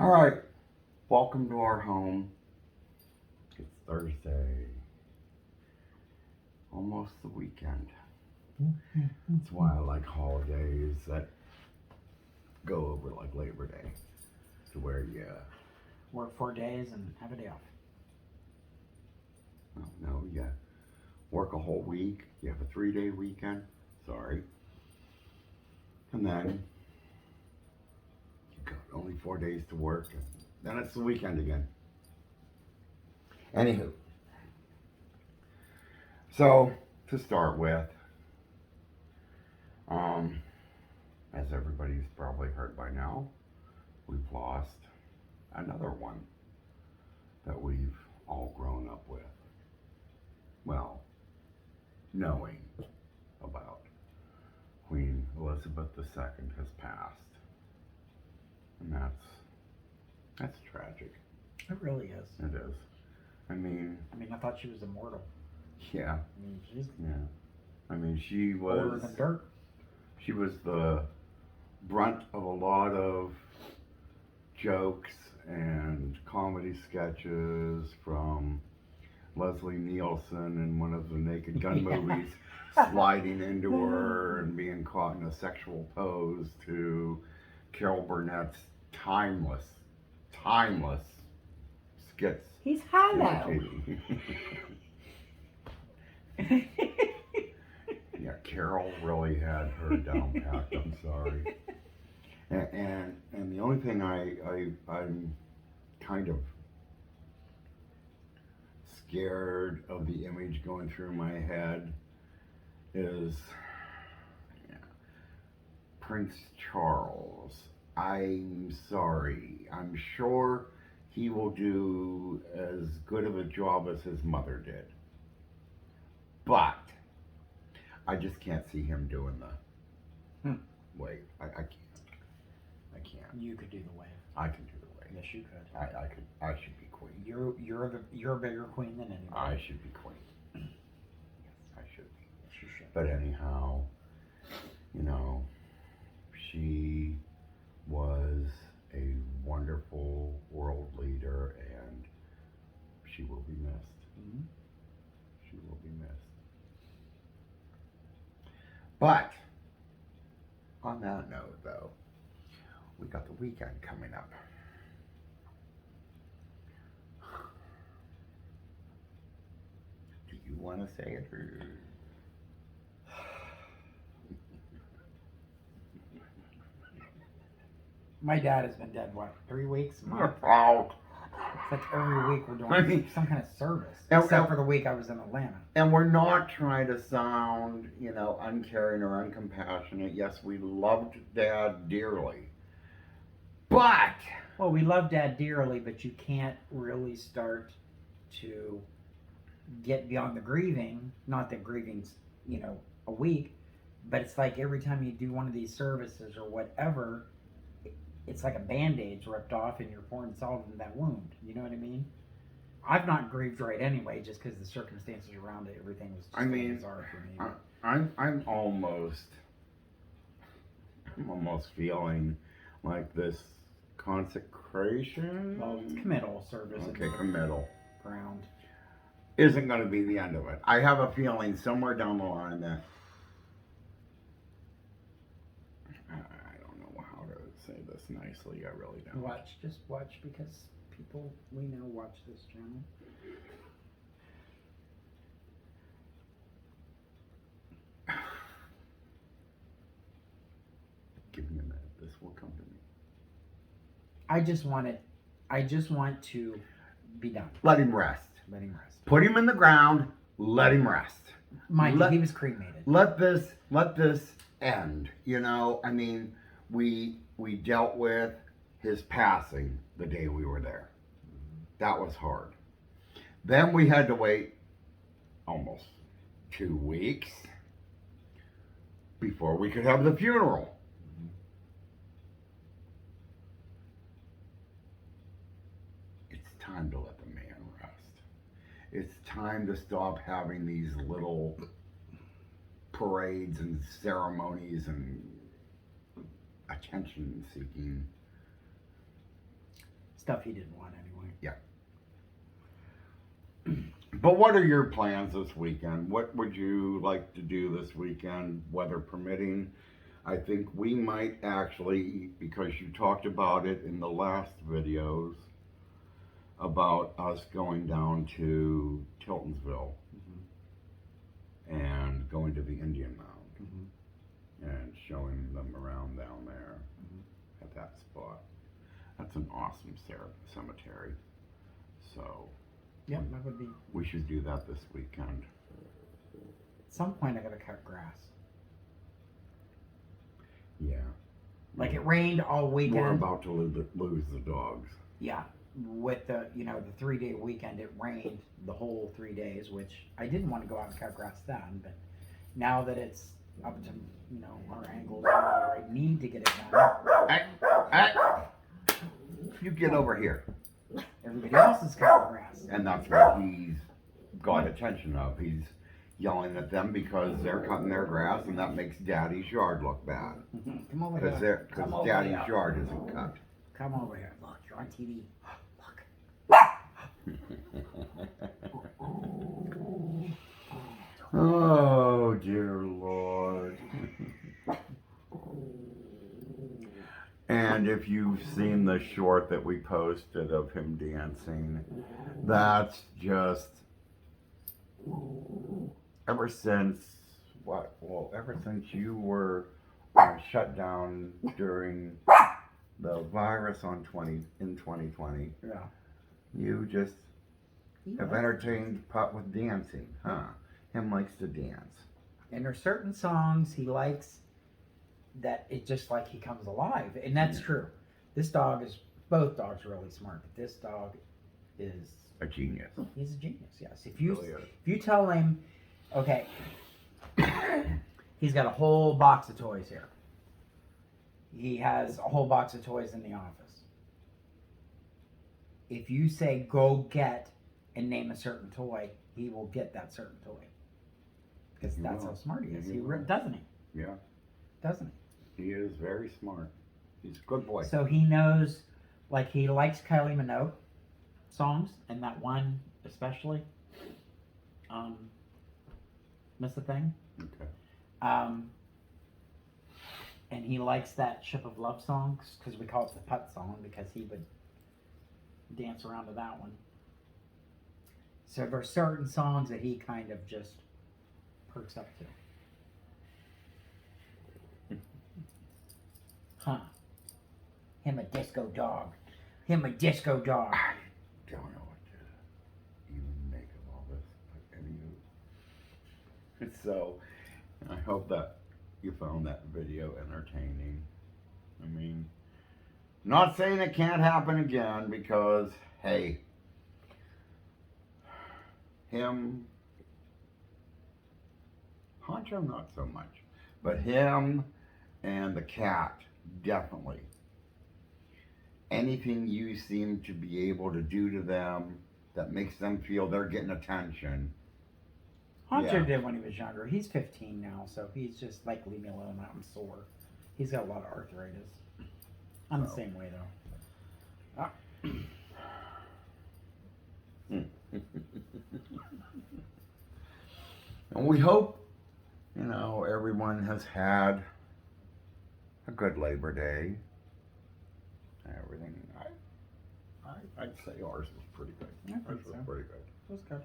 All right, welcome to our home. It's Thursday, almost the weekend. That's why I like holidays that go over like Labor Day, to where you, Work 4 days and have a day off. oh, no, you work a whole week, you have a 3-day weekend, sorry, and then you got only 4 days to work, and then it's the weekend again. Anywho, so to start with, as everybody's probably heard by now, we've lost another one that we've all grown up with. Well, knowing about. Queen Elizabeth II has passed. And that's tragic. It really is. It is. I mean, I thought she was immortal. yeah. She's Yeah. I mean, she older was than dirt. she was the brunt of a lot of jokes and comedy sketches from Leslie Nielsen in one of the Naked Gun Yeah. movies, sliding into her and being caught in a sexual pose, to Carol Burnett's timeless skits He's on hollow. TV. Yeah, Carol really had her down packed. I'm sorry. And the only thing I'm kind of scared of the image going through my head is, yeah, Prince Charles. I'm sorry. I'm sure he will do as good of a job as his mother did. But I just can't see him doing the wave. I can't. I can't. You could do the wave. I can do the wave. Yes, you could. I could. I should be queen. You're a bigger queen than anybody. I should be queen. Yes, I should be. Yes, you should. But anyhow, she was a wonderful world leader, and she will be missed. Mm-hmm. She will be missed. But on that note, though, we got the weekend coming up. Do you want to say it, or? My dad has been dead, what, 3 weeks? A month? Out. It's like every week we're doing I mean, some kind of service. and- Except for the week I was in Atlanta. And we're not trying to sound, uncaring or uncompassionate. Yes, we loved Dad dearly. But Well, we love Dad dearly, but you can't really start to get beyond the grieving. Not that grieving's, a week, but it's like every time you do one of these services or whatever, it's like a band-aid's ripped off and you're pouring salt into that wound. You know what I mean? I've not grieved right anyway, just because the circumstances around it, everything was just bizarre for me. I'm almost feeling like this consecration. Well, it's committal service. Okay, committal Ground. isn't going to be the end of it. I have a feeling somewhere down the line that I don't know how to say this nicely. I really don't. Just watch, because people we know watch this channel. Give me a minute. This will come to me. I just want to be done. Let him rest. Let him rest. Put him in the ground. Let him rest. Mind you, he was cremated. Let this end. We dealt with his passing the day we were there. That was hard. Then we had to wait almost 2 weeks before we could have the funeral. It's time to let the man rest. It's time to stop having these little parades and ceremonies and attention seeking stuff he didn't want anyway. But what are your plans this weekend? What would you like to do this weekend, weather permitting? I think we might actually, because you talked about it in the last videos, about us going down to Tiltonsville and going to the Indian Mound and showing them around down there at that spot. That's an awesome cemetery. So Yep, that would be. we should do that this weekend. At some point, I gotta cut grass. Yeah. Like it rained all weekend. We're about to lose the dogs. Yeah, with the the 3-day weekend, it rained the whole 3 days, which I didn't want to go out and cut grass then, but now that it's up to our angles, I need to get it done. You get over here. Everybody else is cutting grass. And that's what he's got attention of. He's yelling at them because they're cutting their grass, and that makes Daddy's yard look bad. Come over here. Because Daddy's yard isn't cut. Come over here. Look, you're on TV. Look. Oh, dear Lord. And if you've seen the short that we posted of him dancing, that's just ever since you were shut down during the virus in 2020. Yeah. You just have entertained Putt with dancing, huh? Him likes to dance. And there's certain songs he likes that it just like he comes alive, and that's true. Both dogs are really smart, but this dog is a genius. He's a genius, yes. If you tell him, okay, he's got a whole box of toys here. He has a whole box of toys in the office. If you say go get and name a certain toy, he will get that certain toy. Because that's how smart he is. Doesn't he? Yeah. Doesn't he? He is very smart. He's a good boy. So he knows, like he likes Kylie Minogue songs, and that one especially. Miss a Thing. Okay. And he likes that Ship of Love song, because we call it the Putt song, because he would dance around to that one. So there are certain songs that he kind of just perks up to. Huh. Him a disco dog. I don't know what to even make of all this. But anywho. So, I hope that you found that video entertaining. I mean, not saying it can't happen again because, hey, him, Honcho not so much, but him and the cat, definitely. Anything you seem to be able to do to them that makes them feel they're getting attention. Honcho did when he was younger. He's 15 now, so he's just like, leave me alone, I'm sore. He's got a lot of arthritis. I'm the same way, though. And we hope, everyone has had a good Labor Day. Everything, I'd say ours was pretty good. I think Ours was so. pretty good. It was good.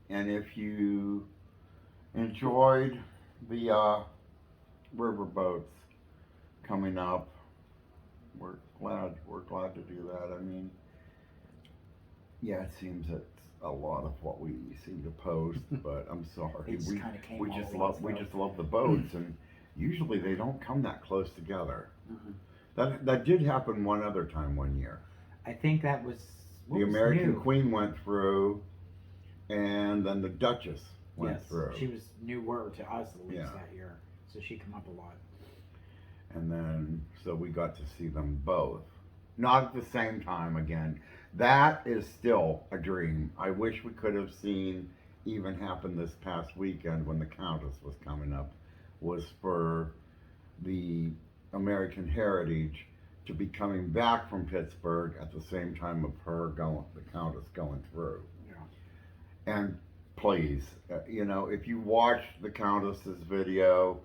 And if you enjoyed the river boats coming up, we're glad to do that. I mean, yeah, it seems it's a lot of what we seem to post, but I'm sorry. It just kinda came we all just at love once, we just love the boats, and usually they don't come that close together. Mm-hmm. That did happen one other time one year. I think that was The American Queen went through, and then the Duchess went through. She was newer to us at least Yeah. that year, so she come up a lot. And then, so we got to see them both. Not at the same time again. That is still a dream. I wish we could have seen even happen this past weekend when the Countess was coming up, was for the American Heritage to be coming back from Pittsburgh at the same time of the Countess going through. Yeah. And please, if you watched the Countess's video,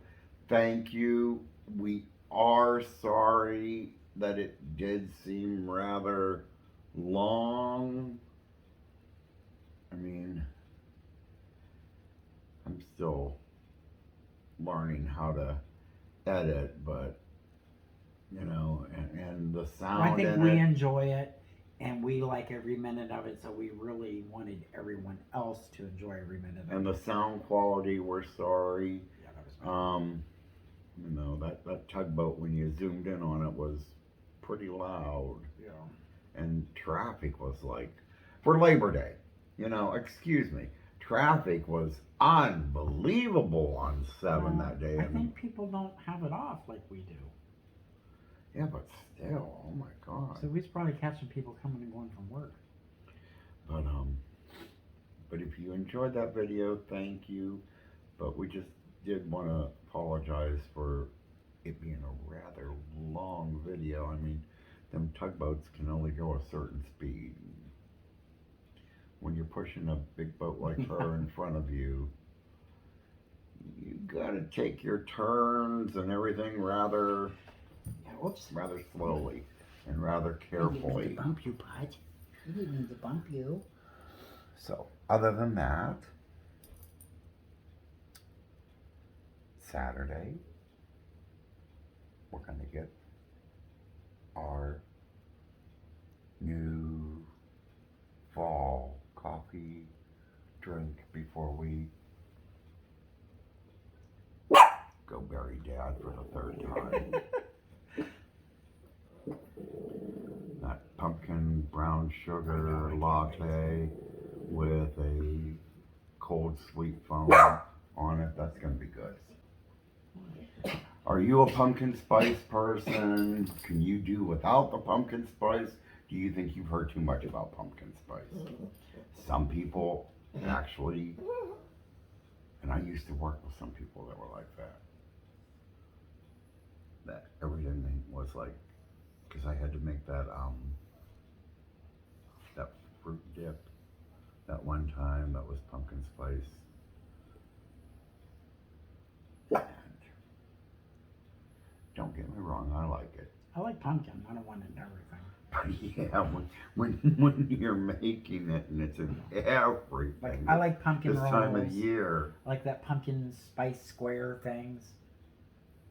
thank you. We are sorry that it did seem rather long. I mean, I'm still learning how to edit, but and the sound. Well, I think in we it, enjoy it, and we like every minute of it. So we really wanted everyone else to enjoy every minute of it. and the sound quality. We're sorry. Yeah, that was bad. That tugboat when you zoomed in on it was pretty loud, Yeah. and traffic was like for Labor Day. Excuse me, traffic was unbelievable on 7 that day. I think people don't have it off like we do. Yeah, but still, oh my God. So we're probably catching people coming and going from work. But if you enjoyed that video, thank you. But we just did want to apologize for it being a rather long video. I mean, them tugboats can only go a certain speed. When you're pushing a big boat like her in front of you, you gotta take your turns and everything rather slowly and rather I didn't mean carefully. to bump you, Bud. I didn't mean to bump you. So, other than that, Saturday, we're going to get our new fall coffee drink before we go bury Dad for the 3rd time. That pumpkin brown sugar latte with a cold sweet foam on it. That's going to be good. Are you a pumpkin spice person? Can you do without the pumpkin spice? Do you think you've heard too much about pumpkin spice? Some people actually, and I used to work with some people that were like that. That everything was like, because I had to make that fruit dip that one time that was pumpkin spice. And don't get me wrong, I like it. I like pumpkin. I don't want it in everything. But yeah, when you're making it and it's in everything. I like pumpkin this rolls. time of year. I like that pumpkin spice square things.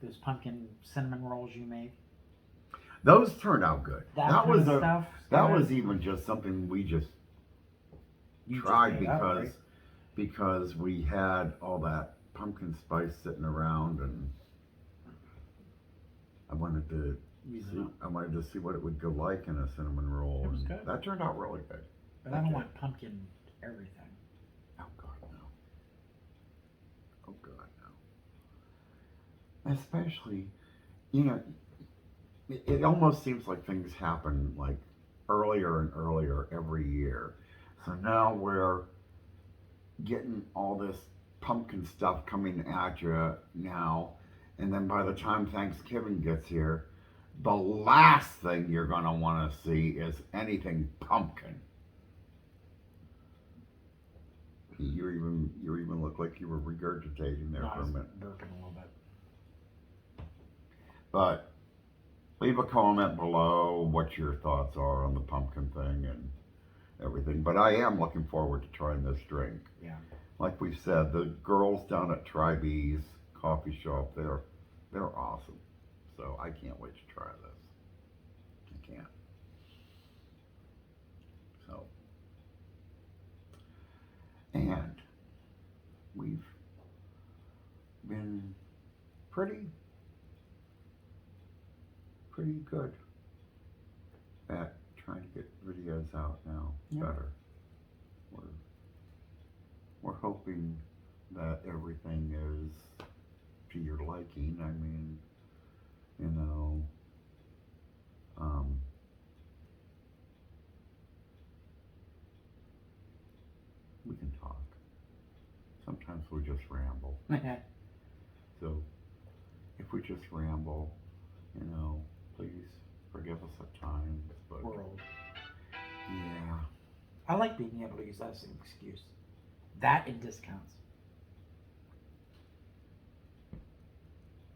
Those pumpkin cinnamon rolls you make. Those turned out good. That was even just something we just tried because we had all that pumpkin spice sitting around, and I wanted to see what it would go like in a cinnamon roll. It was and good. That turned out really good. But I don't want pumpkin everything. Oh God, no. Oh God, no. Especially, it almost seems like things happen like earlier and earlier every year. So now we're getting all this pumpkin stuff coming at you now, and then by the time Thanksgiving gets here, the last thing you're gonna want to see is anything pumpkin. You even look like you were regurgitating there for a minute. Burping a little bit. But leave a comment below what your thoughts are on the pumpkin thing and everything. But I am looking forward to trying this drink. Yeah. Like we've said, the girls down at Tribee's coffee shop, they're awesome. So I can't wait to try this. I can't. So, and we've been pretty good at trying to get videos out now. Yeah. Better. We're hoping that everything is to your liking. I mean, we can talk. Sometimes we just ramble. So if we just ramble, please forgive us at times, but world. yeah. I like being able to use that as an excuse. That and discounts.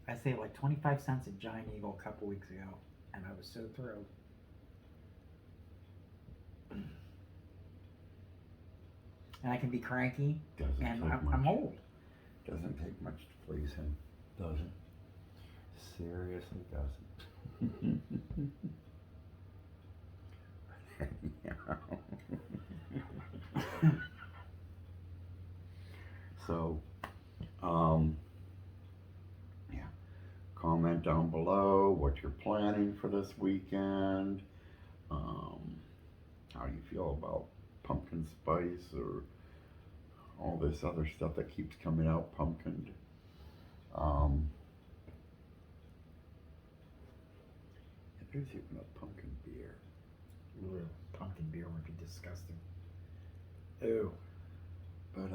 I saved like 25 cents at Giant Eagle a couple weeks ago, and I was so thrilled. And I can be cranky, Doesn't and take I'm much. old. Doesn't take much to please him, does it? Seriously doesn't. So, yeah. Comment down below what you're planning for this weekend. How you feel about pumpkin spice or all this other stuff that keeps coming out pumpkined. There's even a pumpkin beer. Ugh, pumpkin beer would be disgusting. Ew. But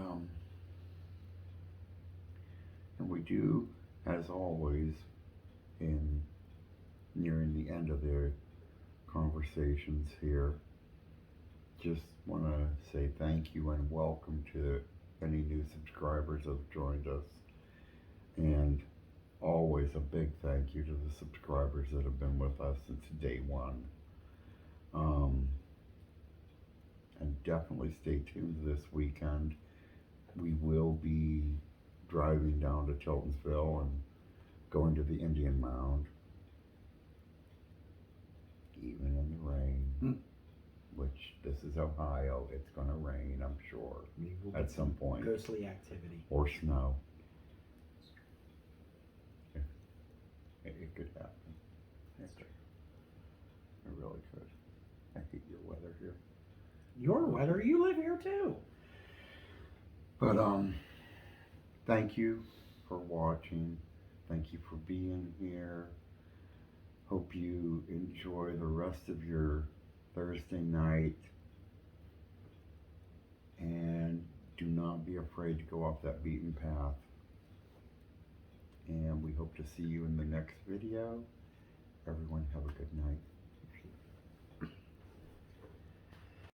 and we do, as always, in nearing the end of the conversations here, just want to say thank you and welcome to any new subscribers that have joined us, and always a big thank you to the subscribers that have been with us since day one. And definitely stay tuned this weekend. We will be driving down to Tiltonsville and going to the Indian Mound, even in the rain, which this is Ohio, it's going to rain, I'm sure, at some point. Ghostly activity. Or snow. It could happen. It really could. I hate your weather here. Your weather, you live here too. But thank you for watching. Thank you for being here. Hope you enjoy the rest of your Thursday night. And do not be afraid to go off that beaten path. And we hope to see you in the next video. Everyone have a good night.